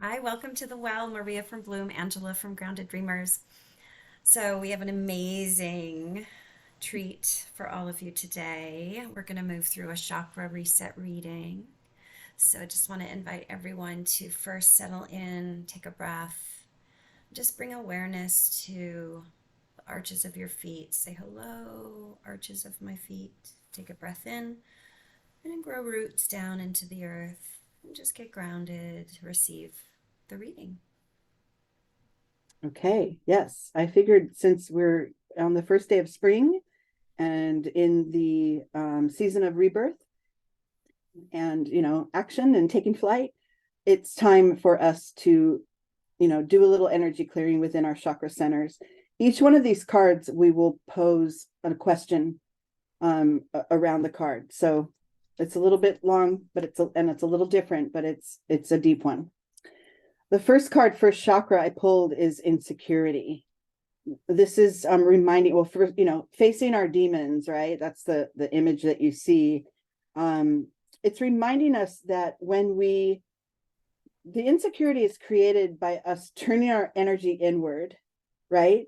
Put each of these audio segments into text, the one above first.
Hi, welcome to the well. Maria from Bloom, Angela from Grounded Dreamers. So, we have an amazing treat for all of you today. We're going to move through a chakra reset reading. So, I just want to invite everyone to first settle in, take a breath, just bring awareness to the arches of your feet. Say hello, arches of my feet. Take a breath in and then grow roots down into the earth and just get grounded to receive the reading. Okay, yes. I figured since we're on the first day of spring and in the season of rebirth and, action and taking flight, it's time for us to, do a little energy clearing within our chakra centers. Each one of these cards, we will pose a question around the card. So it's a little bit long, but it's a little different, but it's a deep one. The first card, first chakra I pulled is insecurity. This is reminding, well, for facing our demons, right? That's the image that you see. It's reminding us that the insecurity is created by us turning our energy inward, right?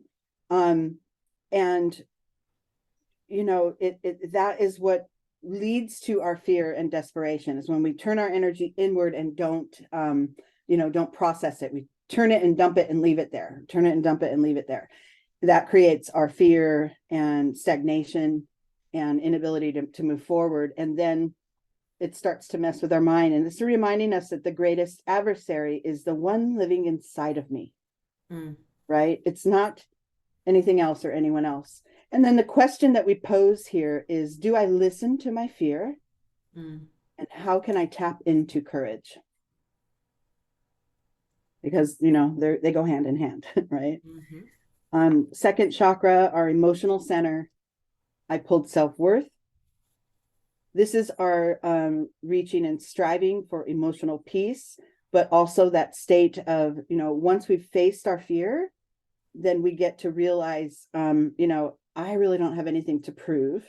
And that is what leads to our fear and desperation, is when we turn our energy inward and don't process it. We turn it and dump it and leave it there. Turn it and dump it and leave it there. That creates our fear and stagnation and inability to move forward. And then it starts to mess with our mind. And this is reminding us that the greatest adversary is the one living inside of me, right? It's not anything else or anyone else. And then the question that we pose here is, do I listen to my fear? And how can I tap into courage? Because, they go hand in hand, right? Second chakra, our emotional center, I pulled self-worth. This is our reaching and striving for emotional peace, but also that state of, once we've faced our fear, then we get to realize, I really don't have anything to prove.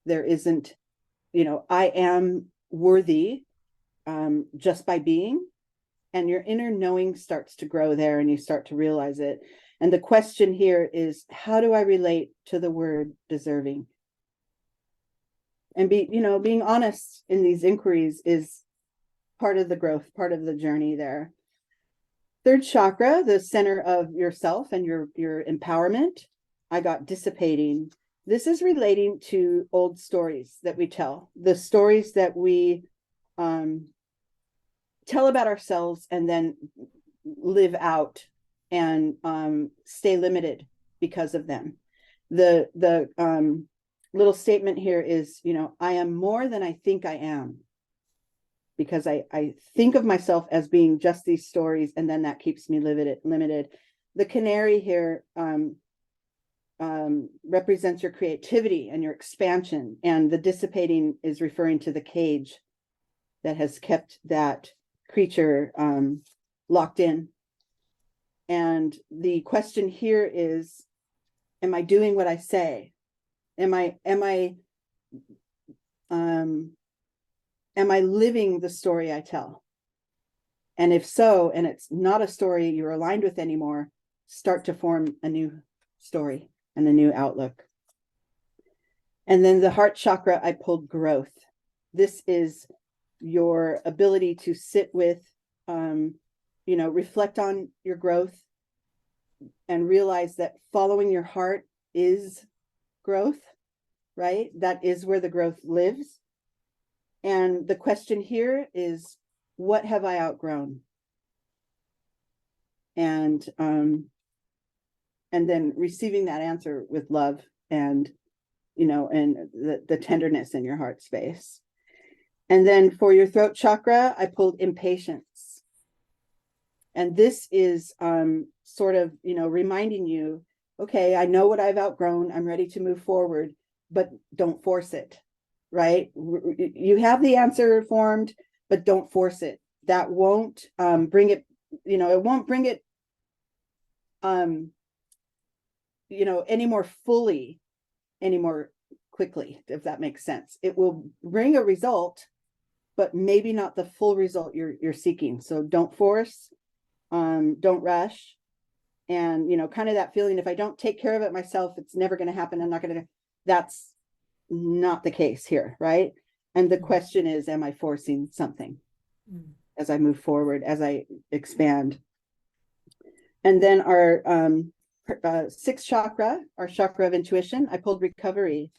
There isn't, I am worthy just by being. And your inner knowing starts to grow there and you start to realize it. And the question here is, how do I relate to the word deserving? And being honest in these inquiries is part of the growth, part of the journey there. Third chakra, the center of yourself and your empowerment, I got dissipating. This is relating to old stories that we tell, the stories that we tell about ourselves and then live out and stay limited because of them. The little statement here is, I am more than I think I am, because I think of myself as being just these stories, and then that keeps me limited. The canary here represents your creativity and your expansion, and the dissipating is referring to the cage that has kept that creature locked in. And the question here is, am I doing what I say? Am I living the story I tell? And if so, and it's not a story you're aligned with anymore, start to form a new story and a new outlook. And then the heart chakra, I pulled growth. This is your ability to sit with, reflect on your growth and realize that following your heart is growth, right? That is where the growth lives. And the question here is, what have I outgrown? And then receiving that answer with love and, and the tenderness in your heart space. And then for your throat chakra, I pulled impatience. And this is sort of, reminding you, okay, I know what I've outgrown. I'm ready to move forward, but don't force it, right? You have the answer formed, but don't force it. That won't bring it, it won't bring it, any more fully, any more quickly, if that makes sense. It will bring a result, but maybe not the full result you're seeking. So don't force, don't rush. And, kind of that feeling, if I don't take care of it myself, it's never going to happen. I'm not going to, that's not the case here, right? And the question is, am I forcing something as I move forward, as I expand? And then our sixth chakra, our chakra of intuition, I pulled recovery.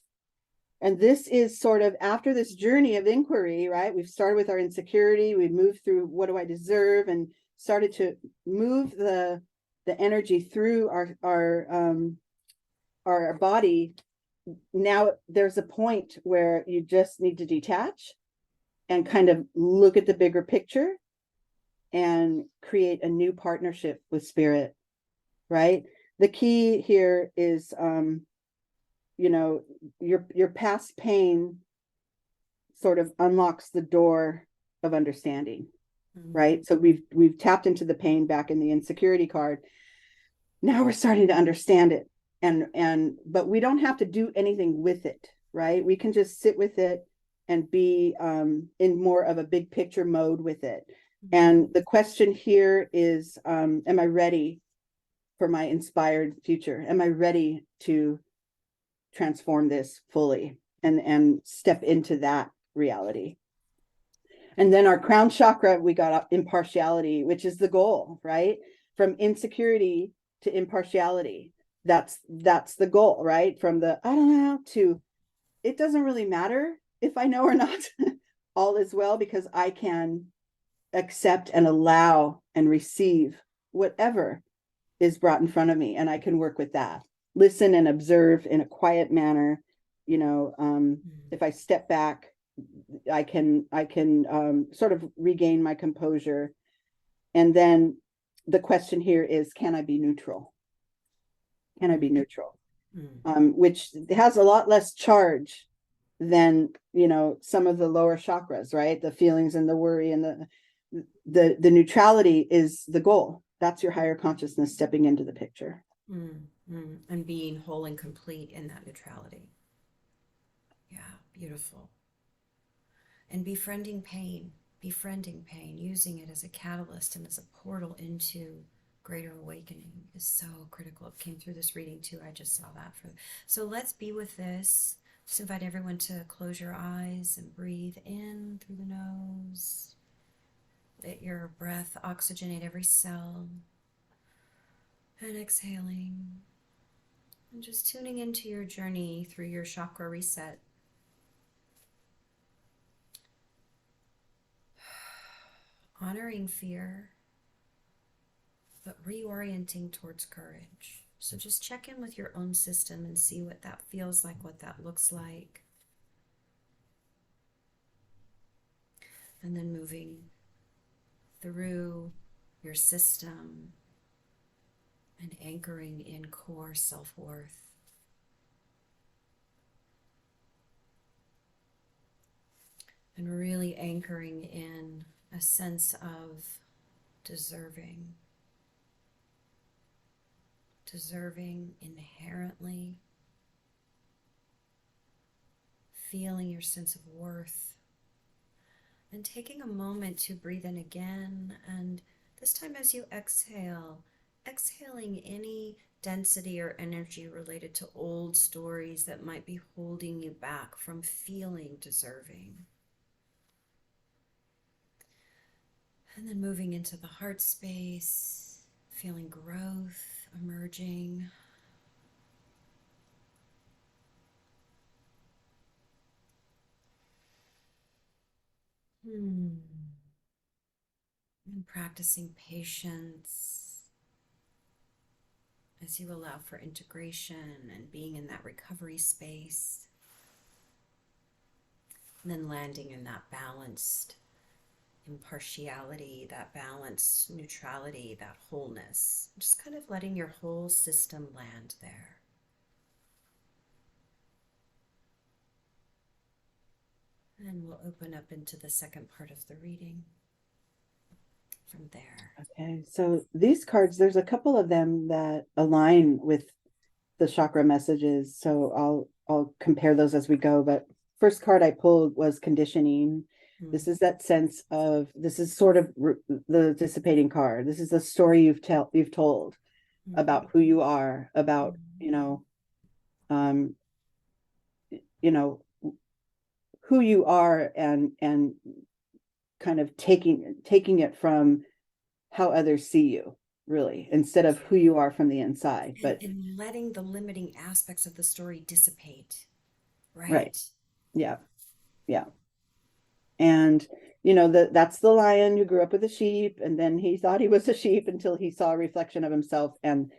And this is sort of after this journey of inquiry, right? We've started with our insecurity, we've moved through what do I deserve, and started to move the energy through our body. Now there's a point where you just need to detach and kind of look at the bigger picture and create a new partnership with spirit, right? The key here is your past pain sort of unlocks the door of understanding, right? So we've tapped into the pain back in the insecurity card. Now we're starting to understand it, but we don't have to do anything with it, right? We can just sit with it and be in more of a big picture mode with it. And the question here is, am I ready for my inspired future? Am I ready to transform this fully and step into that reality? And then our crown chakra, we got impartiality, which is the goal, right? From insecurity to impartiality. That's the goal, right? From the I don't know to it doesn't really matter if I know or not. All is well, because I can accept and allow and receive whatever is brought in front of me, and I can work with that. Listen and observe in a quiet manner. If I step back, I can sort of regain my composure. And then the question here is, can I be neutral? Can I be neutral? Which has a lot less charge than some of the lower chakras, right? The feelings and the worry and the neutrality is the goal. That's your higher consciousness stepping into the picture. And being whole and complete in that neutrality. Yeah, beautiful. And befriending pain, using it as a catalyst and as a portal into greater awakening is so critical. It came through this reading too. I just saw that. So let's be with this. Just invite everyone to close your eyes and breathe in through the nose. Let your breath oxygenate every cell. And exhaling. And just tuning into your journey through your chakra reset. Honoring fear, but reorienting towards courage. So just check in with your own system and see what that feels like, what that looks like. And then moving through your system and anchoring in core self-worth. And really anchoring in a sense of deserving inherently, feeling your sense of worth, and taking a moment to breathe in again, and this time as you exhale, exhaling any density or energy related to old stories that might be holding you back from feeling deserving. And then moving into the heart space, feeling growth emerging. And practicing patience as you allow for integration and being in that recovery space. And then landing in that balanced impartiality, that balanced neutrality, that wholeness. Just kind of letting your whole system land there. And we'll open up into the second part of the reading from there. Okay, so these cards, there's a couple of them that align with the chakra messages. So I'll compare those as we go. But first card I pulled was conditioning. Mm, This is that sense of, this is sort of the dissipating card. This is the story you've told mhm, about who you are, about, mhm, um, you know, who you are, and kind of taking it from how others see you, really, instead of who you are from the inside. But and letting the limiting aspects of the story dissipate, right, right? yeah, yeah. And that's the lion who grew up with a sheep, and then he thought he was a sheep until he saw a reflection of himself and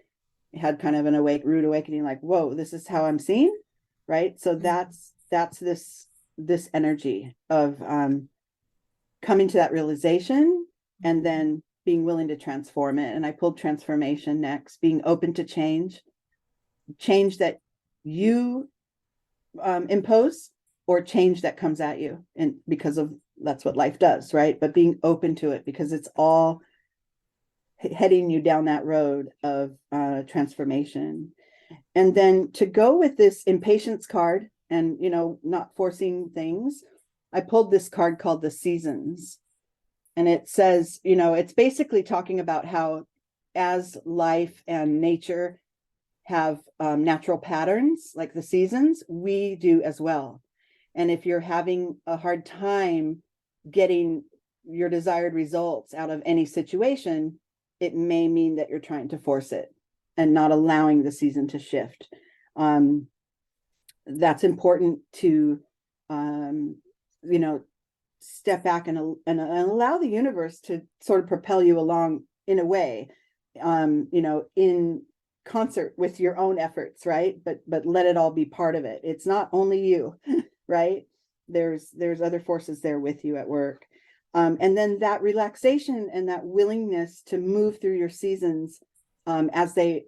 had kind of an rude awakening, like, whoa, this is how I'm seen, right? So Mm, that's this energy of coming to that realization, and mhm, then being willing to transform it. And I pulled transformation next, being open to change that you impose, or change that comes at you, and because of that's what life does, right? But being open to it, because it's all heading you down that road of transformation. And then to go with this impatience card, and not forcing things, I pulled this card called the seasons. And it says, it's basically talking about how, as life and nature have natural patterns like the seasons, we do as well. And if you're having a hard time getting your desired results out of any situation, it may mean that you're trying to force it and not allowing the season to shift. Um, that's important to, um, you know, step back and allow the universe to sort of propel you along in a way, in concert with your own efforts, right? But let it all be part of it. It's not only you, right? There's other forces there with you at work. And then that relaxation and that willingness to move through your seasons, as they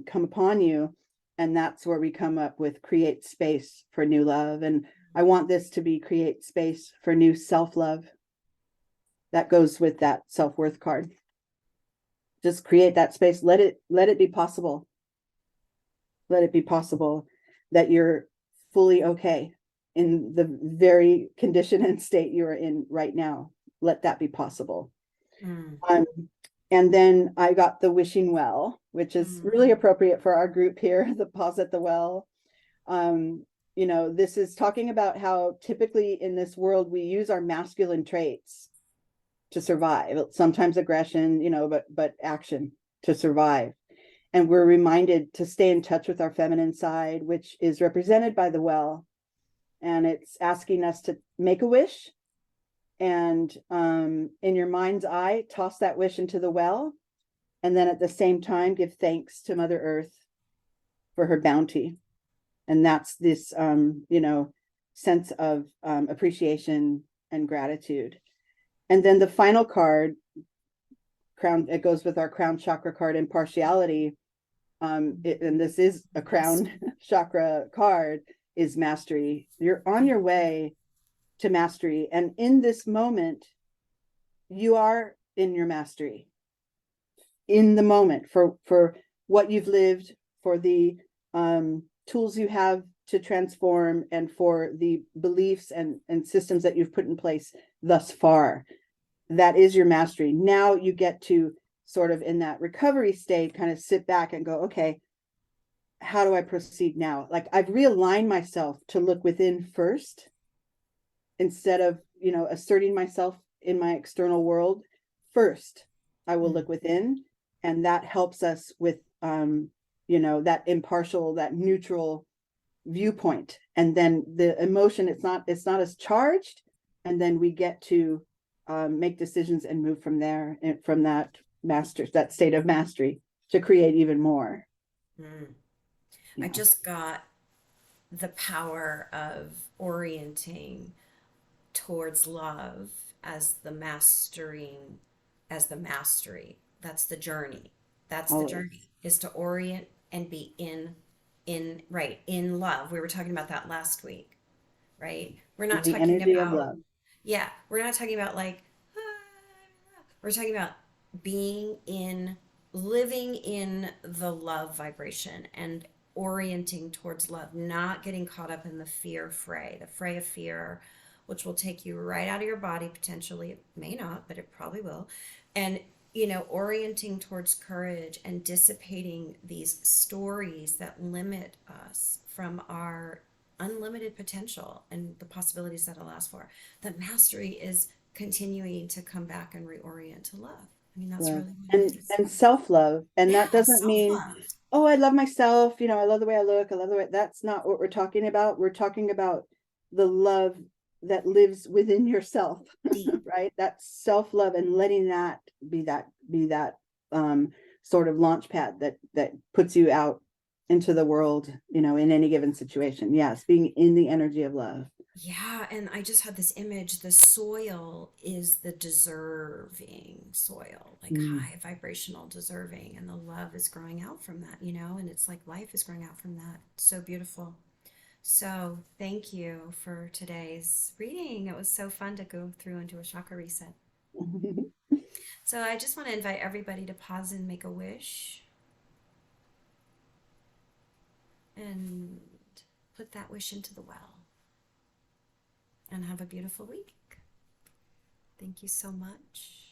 come upon you. And that's where we come up with create space for new love. And I want this to be create space for new self-love. That goes with that self-worth card. Just create that space. Let it be possible. Let it be possible that you're fully okay in the very condition and state you're in right now. Let that be possible. mm, Um, and then I got the wishing well, which is really mm, appropriate for our group here, the pause at the well. This is talking about how typically in this world we use our masculine traits to survive, sometimes aggression, but action to survive. And we're reminded to stay in touch with our feminine side, which is represented by the well. And it's asking us to make a wish, and in your mind's eye, toss that wish into the well. And then at the same time, give thanks to Mother Earth for her bounty. And that's this, sense of appreciation and gratitude. And then the final card, crown, it goes with our crown chakra card, impartiality. And this is a crown mastery. chakra card, is mastery. You're on your way to mastery. And in this moment, you are in your mastery, in the moment, for what you've lived, for the tools you have to transform, and for the beliefs and systems that you've put in place thus far. That is your mastery. Now you get to sort of, in that recovery state, kind of sit back and go, okay, how do I proceed now? Like, I've realigned myself to look within first, instead of, asserting myself in my external world. First, I will Mm, look within, and that helps us with, that impartial, that neutral viewpoint. And then the emotion, it's not as charged, and then we get to make decisions and move from there, and from that state of mastery, to create even more. mm. I Yeah, just got the power of orienting towards love as the mastering, as the mastery. That's the journey. That's the always journey, is to orient and be in right, in love. We were talking about that last week, right? We're not the talking energy of about, love. yeah, we're not talking about like, we're talking about being in, living in the love vibration and orienting towards love, not getting caught up in the fear fray, the fray of fear, which will take you right out of your body potentially. It may not, but it probably will. And, you know, orienting towards courage and dissipating these stories that limit us from our unlimited potential and the possibilities that allows for. That mastery is continuing to come back and reorient to love. I mean, that's Love really what it is. and self-love. And that Yeah, doesn't self mean, love. oh, I love myself, you know, I love the way I look, I love the way, that's not what we're talking about. We're talking about the love that lives within yourself, Deep. right? That's self-love, and letting that be that sort of launch pad that puts you out into the world, you know, in any given situation. Yes, being in the energy of love. Yeah, and I just had this image. The soil is the deserving soil, like Mm. high vibrational deserving, and the love is growing out from that, you know, and it's like life is growing out from that. So beautiful. So, thank you for today's reading. It was so fun to go through and do a chakra reset. So, I just want to invite everybody to pause and make a wish and put that wish into the well and have a beautiful week. Thank you so much.